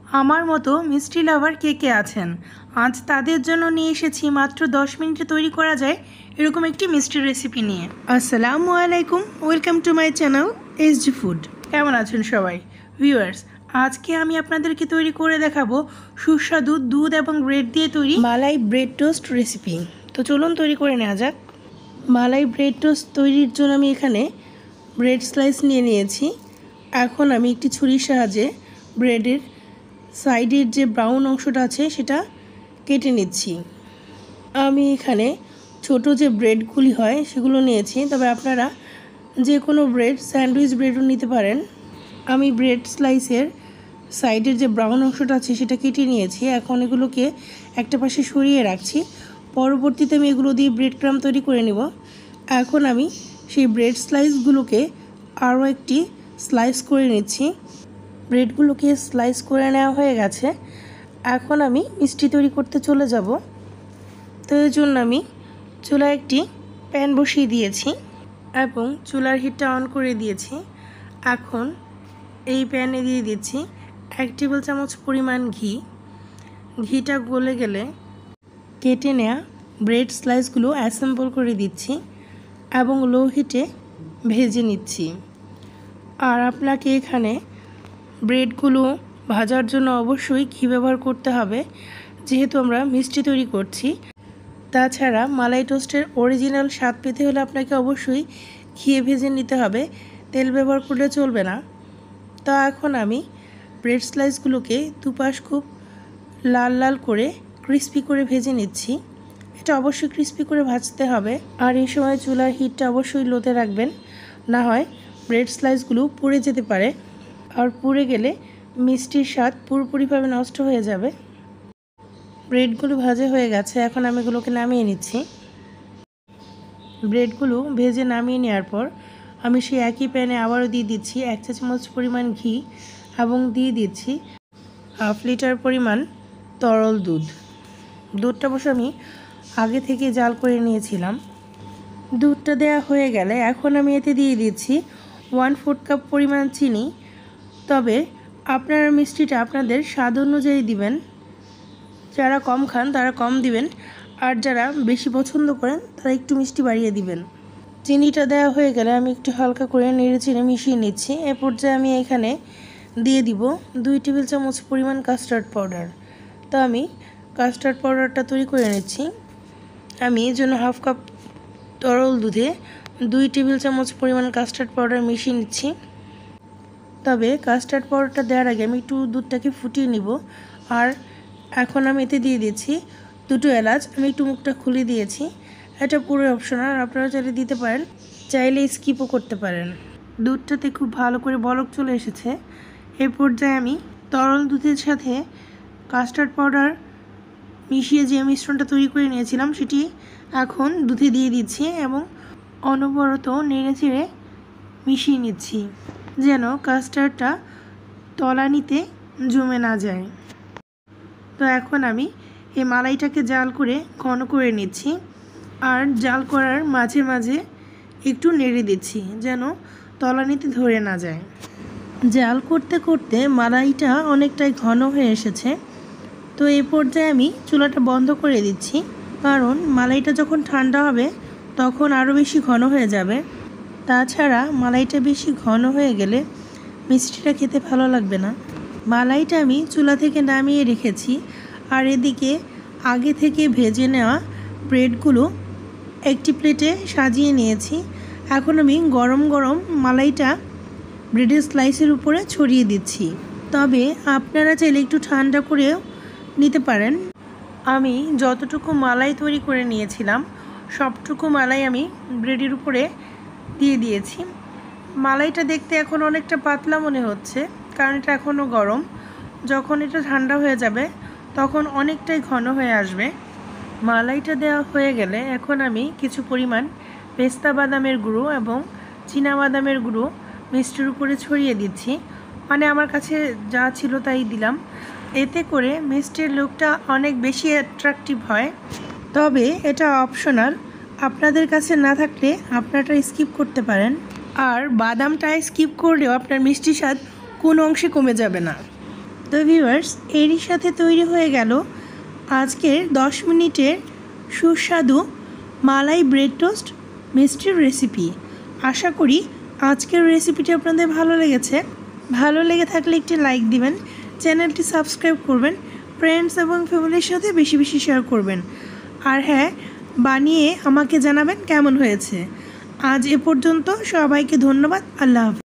আমার মতো মিষ্টি লাভার কে কে আছেন? আজ তাদের জন্য নিয়ে এসেছি মাত্র 10 মিনিটে তৈরি করা যায় এরকম একটি মিষ্টি রেসিপি নিয়ে। আসসালামু আলাইকুম, welcome to my channel SG food. কেমন আছেন সবাই ভিউয়ার্স? আজকে আমি আপনাদেরকে তৈরি করে দেখাবো সুস্বাদু দুধ এবং ব্রেড দিয়ে তৈরি মালাই ব্রেড টোস্ট রেসিপি। তো চলুন তৈরি করে নেওয়া যাক। মালাই ব্রেড টোস্ট তৈরির জন্য আমি এখানে ব্রেড স্লাইস নিয়ে নিয়েছি। এখন আমি একটি ছুরির সাহায্যে ব্রেডের সাইডের যে ব্রাউন অংশটা আছে সেটা কেটে নিচ্ছি। আমি এখানে ছোট যে ব্রেডগুলি হয় সেগুলো নিয়েছি, তবে আপনারা যে কোনো ব্রেড, স্যান্ডউইচ ব্রেডও নিতে পারেন। আমি ব্রেড স্লাইসের সাইডের যে ব্রাউন অংশটা আছে সেটা কেটে নিয়েছি। এখন এগুলোকে একটা পাশে সরিয়ে রাখছি। পরবর্তীতে আমি এগুলো দিয়ে ব্রেড ক্রাম তৈরি করে নেব। এখন আমি সেই ব্রেড স্লাইসগুলোকে আরও একটি স্লাইস করে নিচ্ছি। ব্রেডগুলোকে স্লাইস করে নেওয়া হয়ে গেছে। এখন আমি মিষ্টি তৈরি করতে চলে যাব। তো এর জন্য আমি চুলায় একটি প্যান বসিয়ে দিয়েছি এবং চুলার হিটটা অন করে দিয়েছি। এখন এই প্যানে দিয়ে দিচ্ছি 1 টেবিল চামচ পরিমাণ ঘি। ঘিটা গলে গেলে কেটে নেওয়া ব্রেড স্লাইসগুলো অ্যাসেম্বল করে দিচ্ছি এবং লো হিটে ভেজে নিচ্ছি। আর আপনাকে এখানে ব্রেডগুলো ভাজার জন্য অবশ্যই ঘি ব্যবহার করতে হবে, যেহেতু আমরা মিষ্টি তৈরি করছি। তাছাড়া মালাই টোস্টের অরিজিনাল স্বাদ পেতে হলে আপনাকে অবশ্যই ঘিয়ে ভেজে নিতে হবে, তেল ব্যবহার করলে চলবে না। তো এখন আমি ব্রেড স্লাইসগুলোকে দুপাশ খুব লাল লাল করে ক্রিস্পি করে ভেজে নিচ্ছি। এটা অবশ্যই ক্রিস্পি করে ভাজতে হবে। আর এই সময় চুলার হিটটা অবশ্যই লোতে রাখবেন, না হয় ব্রেড স্লাইসগুলো পুড়ে যেতে পারে। আর পুড়ে গেলে মিষ্টির স্বাদ পুরোপুরিভাবে নষ্ট হয়ে যাবে। ব্রেডগুলো ভাজা হয়ে গেছে, এখন আমি এগুলোকে নামিয়ে নিচ্ছি। ব্রেডগুলো ভেজে নামিয়ে নেওয়ার পর আমি সেই একই প্যানে আবারও দিয়ে দিচ্ছি 1 চা চামচ পরিমাণ ঘি এবং দিয়ে দিচ্ছি 1/2 লিটার পরিমাণ তরল দুধ। দুধটা অবশ্য আমি আগে থেকে জাল করে নিয়েছিলাম। দুধটা দেওয়া হয়ে গেলে এখন আমি এতে দিয়ে দিচ্ছি 1/4 কাপ পরিমাণ চিনি। তবে আপনারা মিষ্টিটা আপনাদের স্বাদ অনুযায়ী দিবেন। যারা কম খান তারা কম দিবেন, আর যারা বেশি পছন্দ করেন তারা একটু মিষ্টি বাড়িয়ে দিবেন। চিনিটা দেওয়া হয়ে গেলে আমি একটু হালকা করে নেড়ে চেড়ে মিশিয়ে নিচ্ছি। এ পর্যায়ে আমি এখানে দিয়ে দিব 2 টেবিল চামচ পরিমাণ কাস্টার্ড পাউডার। তো আমি কাস্টার্ড পাউডারটা তৈরি করে নিচ্ছি। আমি এর জন্য 1/2 কাপ তরল দুধে 2 টেবিল চামচ পরিমাণ কাস্টার্ড পাউডার মিশিয়ে নিচ্ছি। তবে কাস্টার্ড পাউডারটা দেওয়ার আগে আমি একটু দুধটাকে ফুটিয়ে নিব। আর এখন আমি এতে দিয়ে দিচ্ছি 2টো এলাচ। আমি একটু মুখটা খুলে দিয়েছি। এটা পুরো অপশনাল, আপনারা চাইলে দিতে পারেন, চাইলে স্কিপও করতে পারেন। দুধটাতে খুব ভালো করে বলক চলে এসেছে। এই পর্যায়ে আমি তরল দুধের সাথে কাস্টার্ড পাউডার মিশিয়ে যে মিশ্রণটা তৈরি করে নিয়েছিলাম সেটি এখন দুধে দিয়ে দিচ্ছি এবং অনবরত নেড়ে চেড়ে মিশিয়ে নিচ্ছি, যেন কাস্টার্ডটা তলানিতে জমে না যায়। তো এখন আমি এই মালাইটাকে জাল করে ঘন করে নিচ্ছি। আর জাল করার মাঝে মাঝে একটু নেড়ে দিচ্ছি যেন তলানিতে ধরে না যায়। জাল করতে করতে মালাইটা অনেকটাই ঘন হয়ে এসেছে। তো এই পর্যায়ে আমি চুলাটা বন্ধ করে দিচ্ছি, কারণ মালাইটা যখন ঠান্ডা হবে তখন আরও বেশি ঘন হয়ে যাবে। তাছাড়া মালাইটা বেশি ঘন হয়ে গেলে মিষ্টিটা খেতে ভালো লাগবে না। মালাইটা আমি চুলা থেকে নামিয়ে রেখেছি। আর এদিকে আগে থেকে ভেজে নেওয়া ব্রেডগুলো একটি প্লেটে সাজিয়ে নিয়েছি। এখন আমি গরম গরম মালাইটা ব্রেডের স্লাইসের উপরে ছড়িয়ে দিচ্ছি। তবে আপনারা চাইলে একটু ঠান্ডা করেও নিতে পারেন। আমি যতটুকু মালাই তৈরি করে নিয়েছিলাম সবটুকু মালাই আমি ব্রেডের উপরে দিয়ে দিয়েছি। মালাইটা দেখতে এখন অনেকটা পাতলা মনে হচ্ছে, কারণ এটা এখনও গরম। যখন এটা ঠান্ডা হয়ে যাবে তখন অনেকটাই ঘন হয়ে আসবে। মালাইটা দেওয়া হয়ে গেলে এখন আমি কিছু পরিমাণ পেস্তা বাদামের গুঁড়ো এবং চীনা বাদামের গুঁড়ো মিষ্টির উপরে ছড়িয়ে দিচ্ছি। মানে আমার কাছে যা ছিল তাই দিলাম। এতে করে মিষ্টির লুকটা অনেক বেশি অ্যাট্রাকটিভ হয়। তবে এটা অপশনাল, আপনাদের কাছে না থাকলে আপনারা স্কিপ করতে পারেন। আর বাদামটা স্কিপ করলেও আপনার মিষ্টি স্বাদ কোনো অংশে কমে যাবে না। তো ভিউয়ার্স, এরই সাথে তৈরি হয়ে গেল আজকের 10 মিনিটের সুস্বাদু মালাই ব্রেড টোস্ট মিষ্টির রেসিপি। আশা করি আজকের রেসিপিটি আপনাদের ভালো লেগেছে। ভালো লেগে থাকলে একটি লাইক দিবেন, চ্যানেলটি সাবস্ক্রাইব করবেন, ফ্রেন্ডস এবং ফ্যামিলির সাথে বেশি বেশি শেয়ার করবেন। আর হ্যাঁ, বানিয়ে আমাকে জানাবেন কেমন হয়েছে। আজ এ পর্যন্ত, সবাইকে ধন্যবাদ। আল্লাহ হাফেজ।